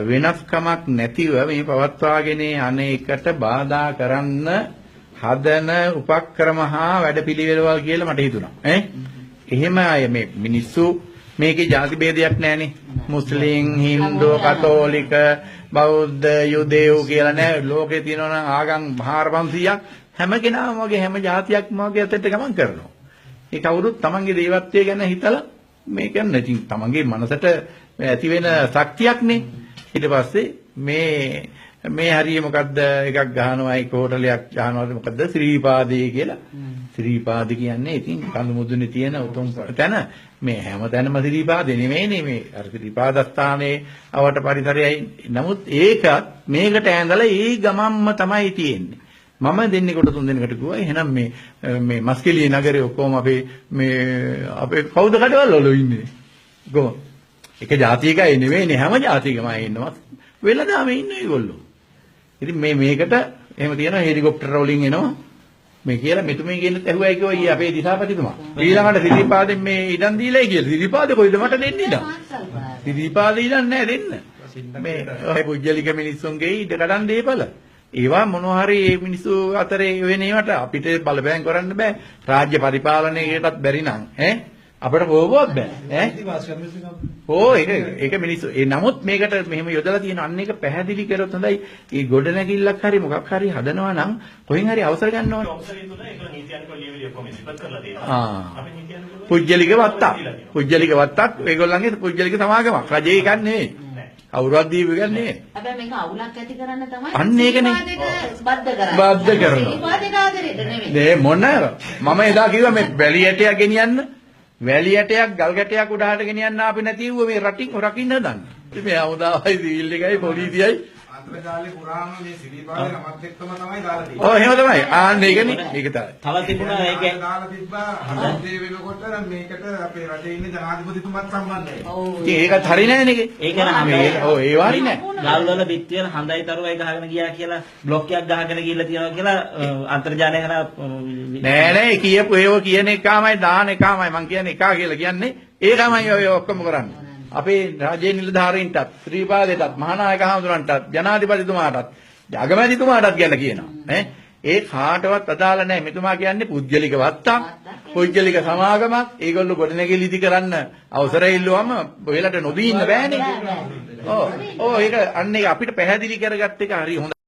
වෙනස්කමක් නැතිව මේ පවත්වාගෙන අනේකට බාධා කරන්න හදන උපක්‍රම හා වැඩපිළිවෙළවල් කියලා මට හිතුණා. එහෙම අය මේ මිනිස්සු මේකේ ಜಾති ભેදයක් නැහැනේ. මුස්ලිම්, හින්දු, කතෝලික, බෞද්ධ, යුදෙව් කියලා නෑ. ලෝකේ තියෙනවා නම් ආගම් 400ක් හැම කෙනාම වගේ හැම જાතියක්ම වගේ අතට ගමන් කරනවා. ඒ කවුරුත් තමන්ගේ දේවත්වය ගැන හිතලා මේ කියන්නේ ඉතින් තමන්ගේ මනසට ඇති වෙන ශක්තියක්නේ. ඊට පස්සේ මේ හරිය මොකද්ද එකක් ගහනවා ඒක හෝටලයක් ගහනවාද මොකද්ද ශ්‍රීපාදේ කියලා. ශ්‍රීපාද කියන්නේ ඉතින් කඳු මුදුනේ තියෙන උතුම් තැන. මේ හැම තැනම ශ්‍රීපාදේ නෙමෙයිනේ මේ අර ශ්‍රීපාද ස්ථානයේ අවට පරිසරයයි. නමුත් ඒකත් මේකට ඇඳලා ඒ ගමම්ම තමයි තියෙන්නේ. මම දෙන්නෙකුට තුන් දෙනෙකුට කිව්වා එහෙනම් මේ මස්කෙලිය නගරේ ඔක්කොම අපේ කවුද කඩවල වල ඉන්නේ කොහොම එක ජාතියකයි නෙවෙයිනේ හැම ජාතියකමයි ඉන්නවා වෙලදාම ඉන්නේ ඒගොල්ලෝ. ඉතින් මේකට එහෙම තියෙනවා හෙලිකොප්ටර් වලින් එනවා මේ කියලා මෙතුමේ කියන්නත් ඇහුවයි කිව්වා ඊ අපේ දිසාපතිතුමා. ඊළඟට සිරිපාදෙන් මේ ඉඩම් දීලායි කියලා. සිරිපාදේ කොයිද මට දෙන්නේ ඉඩම්? සිරිපාදේ ඉඩම් නැහැ දෙන්න. මේ ඔය පුජ්‍යලික මිනිස්සුන්ගේ ඉඩ කඩන් දීපල. ඒවා මොනවා හරි මේ මිනිස්සු අතරේ වෙන ඒවට අපිට බලපෑම් කරන්න බෑ. රාජ්‍ය පරිපාලනයකටත් බැරි නම් අපිට හොවවත් බෑ ඒක මිනිස්සු නමුත් මේකට මෙහෙම යොදලා තියෙන අන්න එක පැහැදිලි කරොත් හොඳයි. මේ ගොඩනැගිල්ලක් හරි මොකක් හරි හදනවා නම් කොහෙන් හරි අවසර ගන්න ඕනේ. පුජ්‍යලික වත්තක් ඒගොල්ලන්ගේ පුජ්‍යලික සමාගමක් රජේ එකක් නෙවෙයි. අවුරුද්ද දීපු එකක් නෙවෙයි. හැබැයි මේක අවුලක් ඇති කරන්න තමයි අන්න ඒකනේ බද්ධ කරනවා. මොන මම එදා කිව්වා මේ වැලි ඇටයක් ගෙනියන්න වැලි ඇටයක් ගල් ගැටයක් උඩහට ගෙනියන්න ආපෙ නැතිව මේ රකින්න හදන්න. ඉතින් මේ ආමුදාවයි සිවිල් එකයි පොලිසියයි අන්තර්ජාලේ පුරාම මේ සිරිපාදේ නමත් එක්කම තමයි දාලා තියෙන්නේ. ඔව් එහෙම තමයි. ආන්න ඒකනේ. ඒක තමයි. තව තිබුණා ඒක දාලා තිබ්බා හදේ වෙනකොට මේකට අපේ රටේ ඉන්න ජනාධිපතිතුමත් සම්බන්ධයි. ඔව්. ඒකත් හරි නෑ නේද? ඒක නෑ. ඔව් ඒ වාරි නෑ. ගල් වල පිටියන හඳයි තරුවයි ගහගෙන ගියා කියලා බ්ලොක් එකක් ගහගෙන ගිහලා තියනවා කියලා අන්තර්ජාලය කරා නෑ කියපු ඒව කියන එකමයි දාන එකමයි මං කියන්නේ එකා කියලා කියන්නේ ඒකමයි ඔය ඔක්කොම කරන්නේ. අපේ රාජ්‍ය නිලධාරීන්ටත් ශ්‍රීපාදයටත් මහානායක හඳුනන්ටත් ජනාධිපතිතුමාටත් අගමැතිතුමාටත් ගැන කියනවා. ඒ කාටවත් අදාළ නැහැ. මෙතුමා කියන්නේ පුද්ගලික වත්තක්, පුද්ගලික සමාගමක්. ඒගොල්ලෝ ගොඩනැගිලි ඉදි කරන්න අවසරය ඉල්ලුවම ඔයලට නොදී ඉන්න බෑනේ. ඔව් ඒක අන්න ඒක අපිට පැහැදිලි කරගත්ත එක හරි හොඳයි.